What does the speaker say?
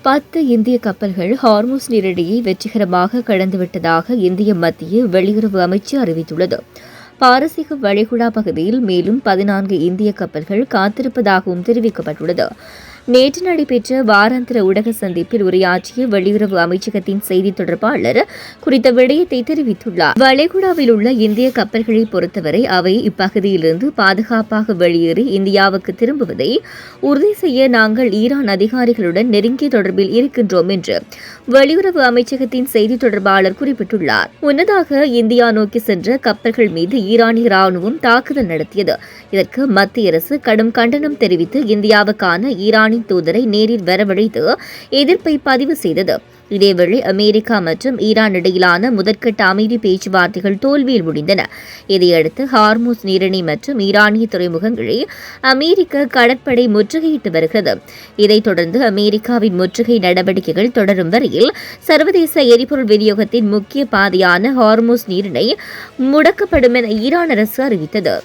10 இந்திய கப்பல்கள் ஹார்முஸ் நீரிணையை வெற்றிகரமாக கடந்துவிட்டதாக இந்திய மத்திய வெளியுறவு அமைச்சு அறிவித்துள்ளது. பாரசீக வளைகுடா பகுதியில் மேலும் 14 இந்திய கப்பல்கள் காத்திருப்பதாகவும் தெரிவிக்கப்பட்டுள்ளது. நேற்று நடைபெற்ற வாராந்திர ஊடக சந்திப்பில் உரையாற்றிய வெளியுறவு அமைச்சகத்தின் செய்தித் தொடர்பாளர் குறித்த விடயத்தை தெரிவித்துள்ளார். வளைகுடாவில் உள்ள இந்திய கப்பல்களை பொறுத்தவரை அவை இப்பகுதியிலிருந்து பாதுகாப்பாக வெளியேறி இந்தியாவுக்கு திரும்புவதை உறுதி செய்ய நாங்கள் ஈரான் அதிகாரிகளுடன் நெருங்கிய தொடர்பில் இருக்கின்றோம் என்று வெளியுறவு அமைச்சகத்தின் செய்தித் தொடர்பாளர் குறிப்பிட்டுள்ளார். முன்னதாக இந்தியா நோக்கி சென்ற கப்பல்கள் மீது ஈரானிய ராணுவம் தாக்குதல் நடத்தியது. இதற்கு மத்திய அரசு கடும் கண்டனம் தெரிவித்து இந்தியாவுக்கான ஈரானின் தூதரை நேரில் வரவழைத்து எதிர்ப்பை பதிவு செய்தது. இதேவேளை அமெரிக்கா மற்றும் ஈரான் இடையிலான முதற்கட்ட அமைதி பேச்சுவார்த்தைகள் தோல்வியில் முடிந்தன. இதையடுத்து ஹார்முஸ் நீரிணை மற்றும் ஈரானிய துறைமுகங்களை அமெரிக்க கடற்படை முற்றுகையிட்டு வருகிறது. இதைத் தொடர்ந்து அமெரிக்காவின் முற்றுகை நடவடிக்கைகள் தொடரும் வரையில் சர்வதேச எரிபொருள் விநியோகத்தின் முக்கிய பாதையான ஹார்முஸ் நீரிணை முடக்கப்படும் என ஈரான் அரசு அறிவித்தது.